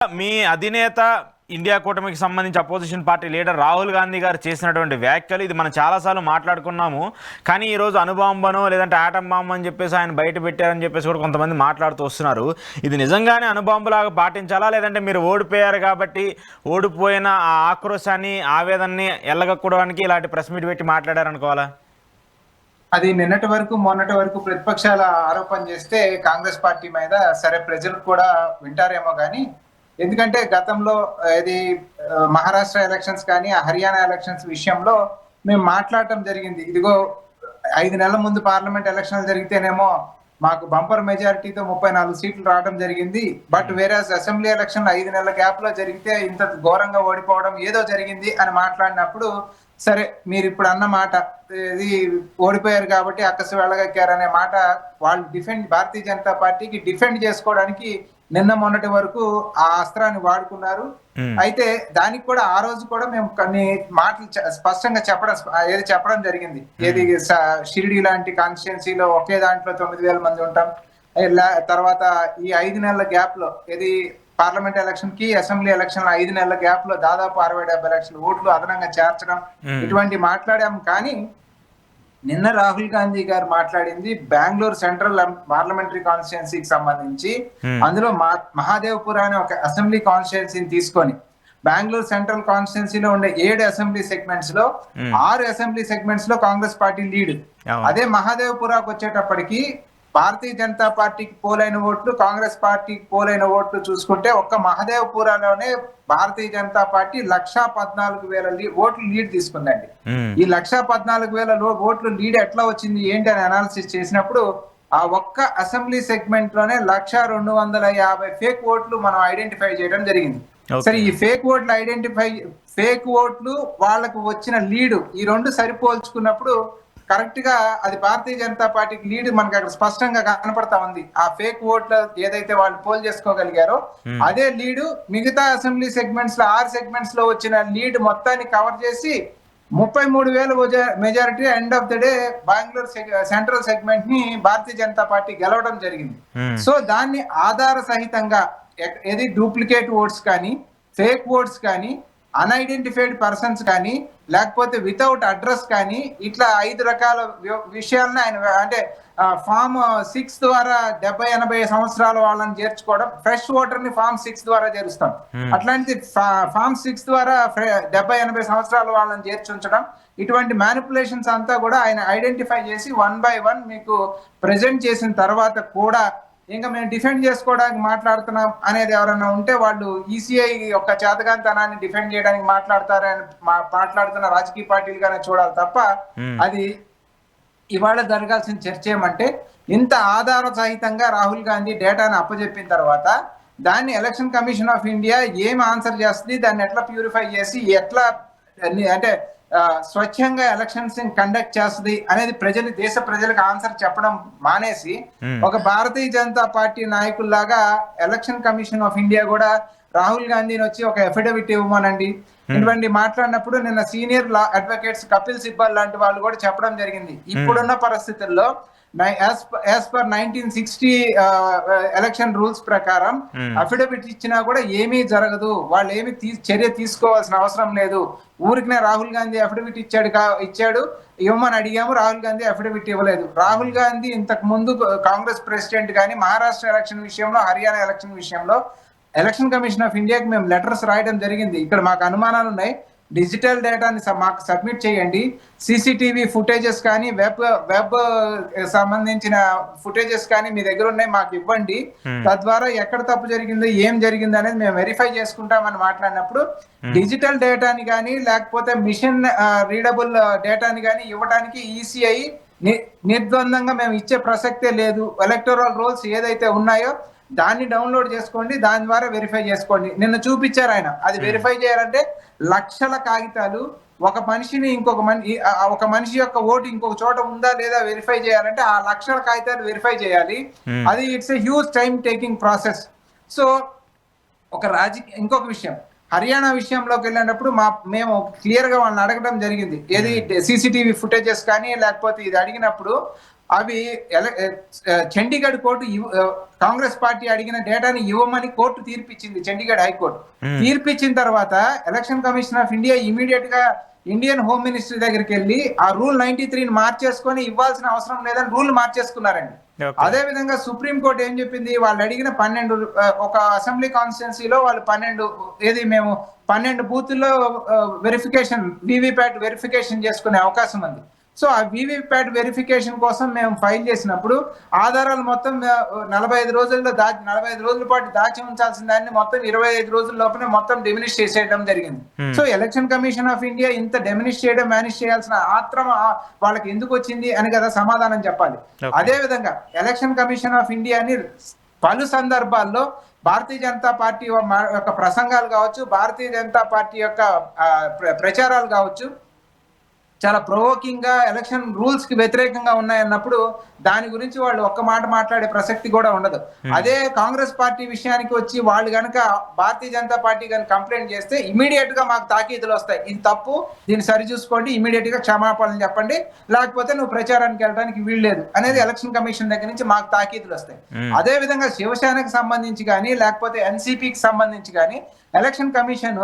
మీ అధినేత ఇండియా కూటమికి సంబంధించి opposition party leader Rahul Gandhi గారు చేసినటువంటి వ్యాఖ్యలు ఇది మనం చాలాసార్లు మాట్లాడుకున్నాము. కానీ ఈరోజు అణుబాంబనో లేదంటే ఆటం బాంబు అని చెప్పేసి ఆయన బయట పెట్టారని చెప్పేసి కూడా కొంతమంది మాట్లాడుతూ వస్తున్నారు. ఇది నిజంగానే అణుబాంబులాగా పాటించాలా, లేదంటే మీరు ఓడిపోయారు కాబట్టి ఓడిపోయిన ఆ ఆక్రోశాన్ని ఆవేదనని ఎల్లగక్కడానికి ఇలాంటి ప్రెస్ మీట్ పెట్టి మాట్లాడారనుకోవాలా? అది నిన్నటి వరకు మొన్నటి వరకు ప్రతిపక్షాల ఆరోపణ చేస్తే కాంగ్రెస్ పార్టీ మీద సరే ప్రజలు కూడా వింటారేమో కానీ, ఎందుకంటే గతంలో ఇది మహారాష్ట్ర ఎలక్షన్స్ కానీ హర్యానా ఎలక్షన్స్ విషయంలో మేము మాట్లాడటం జరిగింది. ఇదిగో 5 నెలల ముందు పార్లమెంట్ ఎలక్షన్లు జరిగితేనేమో మాకు బంపర్ మెజారిటీతో 34 సీట్లు రావడం జరిగింది. బట్ వేరే అసెంబ్లీ ఎలక్షన్ 5 నెలల గ్యాప్ లో జరిగితే ఇంత ఘోరంగా ఓడిపోవడం ఏదో జరిగింది అని మాట్లాడినప్పుడు, సరే మీరు ఇప్పుడు అన్న మాట ఇది ఓడిపోయారు కాబట్టి అక్కసు వెళ్ళగక్కారనే మాట వాళ్ళు భారతీయ జనతా పార్టీకి డిఫెండ్ చేసుకోవడానికి నిన్న మొన్నటి వరకు ఆ అస్త్రాన్ని వాడుకున్నారు. అయితే దానికి కూడా ఆ రోజు కూడా మేము కొన్ని మాటలు స్పష్టంగా చెప్పడం జరిగింది. ఏది షిరిడి లాంటి కాన్స్టిట్యున్సీలో ఒకే దాంట్లో 9,000 మంది ఉంటాం. తర్వాత ఈ 5 నెలల గ్యాప్ లో ఏది పార్లమెంట్ ఎలక్షన్ కి అసెంబ్లీ ఎలక్షన్ 5 నెలల గ్యాప్ లో దాదాపు 60-70 లక్షల ఓట్లు అదనంగా చేర్చడం ఇటువంటి మాట్లాడాం. కానీ నిన్న రాహుల్ గాంధీ గారు మాట్లాడింది బెంగళూరు సెంట్రల్ పార్లమెంటరీ కాన్స్టిట్యున్సీకి సంబంధించి, అందులో మహాదేవ్పుర అనే ఒక అసెంబ్లీ కాన్స్టిట్యున్సీని తీసుకొని బెంగళూరు సెంట్రల్ కాన్స్టిట్యున్సీలో ఉండే 7 అసెంబ్లీ సెగ్మెంట్స్ లో 6 అసెంబ్లీ సెగ్మెంట్స్ లో కాంగ్రెస్ పార్టీ లీడ్. అదే మహాదేవ్పురాకు వచ్చేటప్పటికి భారతీయ జనతా పార్టీకి పోలైన ఓట్లు, కాంగ్రెస్ పార్టీకి పోలైన ఓట్లు చూసుకుంటే ఒక్క మహదేవ్పురాలోనే భారతీయ జనతా పార్టీ 1,14,000 ఓట్లు లీడ్ తీసుకుందండి. ఈ 1,14,000 ఓట్లు లీడ్ ఎట్లా వచ్చింది ఏంటి అని అనాలిసిస్ చేసినప్పుడు ఆ ఒక్క అసెంబ్లీ సెగ్మెంట్ లోనే 1,250 ఫేక్ ఓట్లు మనం ఐడెంటిఫై చేయడం జరిగింది. సరే, ఈ ఫేక్ ఓట్లు వాళ్ళకు వచ్చిన లీడ్ ఈ రెండు సరిపోల్చుకున్నప్పుడు కరెక్ట్ గా అది భారతీయ జనతా పార్టీకి లీడ్ మనకు అక్కడ స్పష్టంగా కనపడతా ఉంది. ఆ ఫేక్ ఓట్ల ఏదైతే వాళ్ళు పోల్ చేసుకోగలిగారో అదే లీడ్ మిగతా అసెంబ్లీ సెగ్మెంట్స్ లో 6 సెగ్మెంట్స్ లో వచ్చిన లీడ్ మొత్తాన్ని కవర్ చేసి 33,000 majority end of the day Bengaluru central segment ని భారతీయ జనతా పార్టీ గెలవడం జరిగింది. సో దాన్ని ఆధార సహితంగా ఏది డూప్లికేట్ ఓట్స్ కానీ, ఫేక్ ఓట్స్ కానీ, అన్ఐడెంటిఫైడ్ పర్సన్స్ కానీ, లేకపోతే వితౌట్ అడ్రస్ కానీ, ఇట్లా 5 రకాల విషయాలను ఆయన అంటే ఫామ్ 6 ద్వారా 70-80 సంవత్సరాల వాళ్ళని చేర్చుకోవడం, ఫ్రెష్ ఓటర్ ని ఫామ్ 6 ద్వారా చేరుస్తాం. అట్లాంటి ఫామ్ 6 ద్వారా 70-80 సంవత్సరాల వాళ్ళని చేర్చుంచడం, ఇటువంటి మ్యానిపులేషన్స్ అంతా కూడా ఆయన ఐడెంటిఫై చేసి 1 by 1 మీకు ప్రెజెంట్ చేసిన తర్వాత కూడా ఇంకా మేము డిఫెండ్ చేసుకోవడానికి మాట్లాడుతున్నాం అనేది ఎవరైనా ఉంటే వాళ్ళు ఈసీఐ యొక్క చేతకాంతనాన్ని డిఫెండ్ చేయడానికి మాట్లాడుతున్న రాజకీయ పార్టీలుగానే చూడాలి తప్ప, అది ఇవాళ జరగాల్సిన చర్చ ఏమంటే, ఇంత ఆధార సహితంగా రాహుల్ గాంధీ డేటాను అప్పచెప్పిన తర్వాత దాన్ని ఎలక్షన్ కమిషన్ ఆఫ్ ఇండియా ఏం ఆన్సర్ చేస్తుంది, దాన్ని ఎట్లా ప్యూరిఫై చేసి ఎట్లా అంటే స్వచ్ఛంగా ఎలక్షన్స్ కండక్ట్ చేస్తుంది అనేది దేశ ప్రజలకు ఆన్సర్ చెప్పడం మానేసి ఒక భారతీయ జనతా పార్టీ నాయకుల్లాగా ఎలక్షన్ కమిషన్ ఆఫ్ ఇండియా కూడా రాహుల్ గాంధీని వచ్చి ఒక ఎఫిడవిట్ ఇవ్వమనండి ఇటువంటి మాట్లాడినప్పుడు నిన్న సీనియర్ లా అడ్వకేట్స్ కపిల్ సిబ్బల్ లాంటి వాళ్ళు కూడా చెప్పడం జరిగింది. ఇప్పుడున్న పరిస్థితుల్లో యాజ్ పర్ 1960 ఎలక్షన్ రూల్స్ ప్రకారం అఫిడవిట్ ఇచ్చినా కూడా ఏమీ జరగదు, వాళ్ళు ఏమి చర్య తీసుకోవాల్సిన అవసరం లేదు. ఊరికినే రాహుల్ గాంధీ అఫిడవిట్ ఇచ్చాడు ఇవ్వమని అడిగాము, రాహుల్ గాంధీ అఫిడవిట్ ఇవ్వలేదు. రాహుల్ గాంధీ ఇంతకు ముందు కాంగ్రెస్ ప్రెసిడెంట్ కానీ మహారాష్ట్ర ఎలక్షన్ విషయంలో, హర్యానా ఎలక్షన్ విషయంలో ఎలక్షన్ కమిషన్ ఆఫ్ ఇండియాకి మేము లెటర్స్ రాయడం జరిగింది. ఇక్కడ మాకు అనుమానాలు ఉన్నాయి, డిజిటల్ డేటాని మాకు సబ్మిట్ చేయండి, సీసీటీవీ ఫుటేజెస్ కానీ వెబ్ సంబంధించిన ఫుటేజెస్ కానీ మీ దగ్గర ఉన్నాయి మాకు ఇవ్వండి, తద్వారా ఎక్కడ తప్పు జరిగిందో ఏం జరిగిందో అనేది మేము వెరిఫై చేసుకుంటామని మాట్లాడినప్పుడు డిజిటల్ డేటాని కానీ లేకపోతే మిషన్ రీడబుల్ డేటాని కానీ ఇవ్వడానికి ఈసీఐ నిర్ద్వందంగా మేము ఇచ్చే ప్రసక్తే లేదు, ఎలక్టోరల్ రోల్స్ ఏదైతే ఉన్నాయో దాన్ని డౌన్లోడ్ చేసుకోండి, దాని ద్వారా వెరిఫై చేసుకోండి. నిన్న చూపించారు ఆయన. అది వెరిఫై చేయాలంటే లక్షల కాగితాలు, ఒక మనిషి యొక్క ఓటు ఇంకొక చోట ఉందా లేదా వెరిఫై చేయాలంటే ఆ లక్షల కాగితాలు వెరిఫై చేయాలి. అది it's a huge time taking process. So ఇంకొక విషయం, హర్యానా విషయంలోకి వెళ్ళినప్పుడు మేము క్లియర్ గా వాళ్ళని అడగడం జరిగింది. ఏది సీసీటీవీ ఫుటేజెస్ కానీ లేకపోతే ఇది అడిగినప్పుడు అవి చండీగఢ్ కోర్టు కాంగ్రెస్ పార్టీ అడిగిన డేటాని ఇవ్వమని కోర్టు తీర్పిచ్చింది, చండీగఢ్ హైకోర్టు. తీర్పిచ్చిన తర్వాత election Commission of India immediate గా ఇండియన్ హోమ్ మినిస్ట్రీ దగ్గరికి వెళ్ళి ఆ రూల్ 93ని మార్చేసుకొని ఇవ్వాల్సిన అవసరం లేదని రూల్ మార్చేసుకున్నారండి. అదే విధంగా సుప్రీం కోర్టు ఏం చెప్పింది, వాళ్ళు అడిగిన 12 ఒక అసెంబ్లీ కాన్స్టిట్యున్సీలో వాళ్ళు 12 బూతుల్లో వెరిఫికేషన్ వీవీప్యాట్ వెరిఫికేషన్ చేసుకునే అవకాశం ఉంది. సో ఆ వీవీప్యాట్ వెరిఫికేషన్ కోసం మేము ఫైల్ చేసినప్పుడు ఆధారాలు మొత్తం 45 రోజుల పాటు దాచి ఉంచాల్సిన దాన్ని మొత్తం 25 రోజుల లోపలే మొత్తం డిమినిష్ చేసేయడం జరిగింది. So election Commission of India ఇంత డిమినిష్ చేయడం మేనేజ్ చేయాల్సిన ఆత్రం వాళ్ళకి ఎందుకు వచ్చింది అని కదా సమాధానం చెప్పాలి. అదే విధంగా ఎలక్షన్ కమిషన్ ఆఫ్ ఇండియాని పలు సందర్భాల్లో భారతీయ జనతా పార్టీ యొక్క ప్రసంగాలు కావచ్చు, భారతీయ జనతా పార్టీ యొక్క ప్రచారాలు కావచ్చు, చాలా ప్రొవోకింగ్ గా ఎలక్షన్ రూల్స్ కి వ్యతిరేకంగా ఉన్నాయన్నప్పుడు దాని గురించి వాళ్ళు ఒక్క మాట మాట్లాడే ప్రసక్తి కూడా ఉండదు. అదే కాంగ్రెస్ పార్టీ విషయానికి వచ్చి వాళ్ళు గనక భారతీయ జనతా పార్టీ కనుక కంప్లైంట్ చేస్తే ఇమీడియట్ గా మాకు తాకీదులు వస్తాయి, ఇది తప్పు, దీన్ని సరి చూసుకోండి, ఇమీడియట్ గా క్షమాపణలు చెప్పండి, లేకపోతే నువ్వు ప్రచారానికి వెళ్ళడానికి వీల్లేదు అనేది ఎలక్షన్ కమిషన్ దగ్గర నుంచి మాకు తాకీదులు వస్తాయి. అదే విధంగా శివసేనకి సంబంధించి కానీ లేకపోతే ఎన్సీపీకి సంబంధించి కానీ ఎలక్షన్ కమిషన్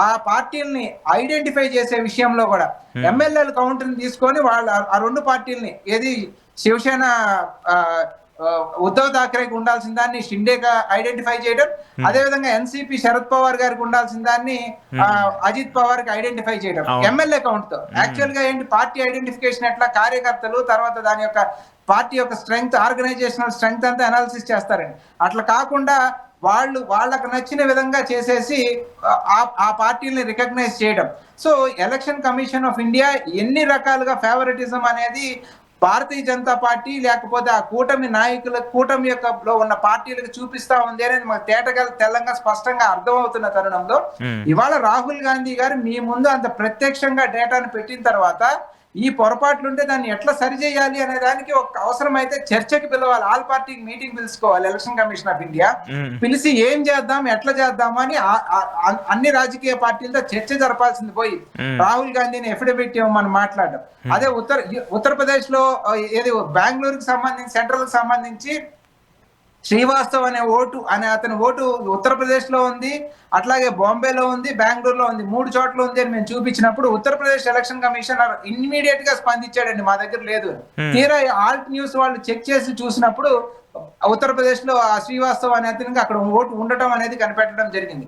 ఆ పార్టీల్ని ఐడెంటిఫై చేసే విషయంలో కూడా ఎమ్మెల్యేల కౌంటర్ తీసుకొని వాళ్ళు ఆ రెండు పార్టీల్ని ఏది శివసేన ఉద్ధవ్ ఠాక్రేకి ఉండాల్సిన దాన్ని షిండేగా ఐడెంటిఫై చేయడం, అదే విధంగా ఎన్సీపీ శరద్ పవార్ గారికి ఉండాల్సిన దాన్ని అజిత్ పవార్ కి ఐడెంటిఫై చేయడం ఎమ్మెల్యే కౌంట్ తో. యాక్చువల్ గా ఏంటి, పార్టీ ఐడెంటిఫికేషన్ ఎట్లా కార్యకర్తలు తర్వాత దాని యొక్క పార్టీ యొక్క స్ట్రెంగ్త్, ఆర్గనైజేషనల్ స్ట్రెంగ్త్ అంతా అనాలిసిస్ చేస్తారండి. అట్లా కాకుండా వాళ్ళకు నచ్చిన విధంగా చేసేసి ఆ పార్టీని రికగ్నైజ్ చేయడం. So election Commission of India ఎన్ని రకాలుగా ఫేవరెటిజం అనేది భారతీయ జనతా పార్టీ లేకపోతే ఆ కూటమి లో ఉన్న పార్టీలకు చూపిస్తా ఉంది అనేది మాకు తెల్లంగా స్పష్టంగా అర్థమవుతున్న తరుణంలో ఇవాళ రాహుల్ గాంధీ గారు మీ ముందు అంత ప్రత్యక్షంగా డేటాను పెట్టిన తర్వాత ఈ పొరపాట్లుంటే దాన్ని ఎట్లా సరిచేయాలి అనే దానికి ఒక అవసరమైతే చర్చకి పిలవాలి, ఆల్ పార్టీకి మీటింగ్ పిలుచుకోవాలి ఎలక్షన్ కమిషన్ ఆఫ్ ఇండియా. పిలిచి ఏం చేద్దాం ఎట్లా చేద్దాం అని అన్ని రాజకీయ పార్టీలతో చర్చ జరపాల్సింది పోయి రాహుల్ గాంధీని ఎఫిడవిట్ ఇవ్వమని మాట్లాడడం. అదే ఉత్తరప్రదేశ్ లో ఏది బెంగళూరుకి సంబంధించి సెంట్రల్ కి సంబంధించి శ్రీవాస్తవ్ అనే అతని ఓటు ఉత్తరప్రదేశ్ లో ఉంది, అట్లాగే బాంబేలో ఉంది, బెంగళూరులో ఉంది, 3 చోట్ల ఉంది అని మేము చూపించినప్పుడు ఉత్తరప్రదేశ్ ఎలక్షన్ కమిషనర్ ఇమ్మీడియట్ గా స్పందించాడండి, మా దగ్గర లేదు. తీరా ఆల్ట్ న్యూస్ వాళ్ళు చెక్ చేసి చూసినప్పుడు ఉత్తరప్రదేశ్ లో ఆ శ్రీవాస్తవ్ అనే అతనికి అక్కడ ఓటు ఉండటం అనేది కనిపెట్టడం జరిగింది.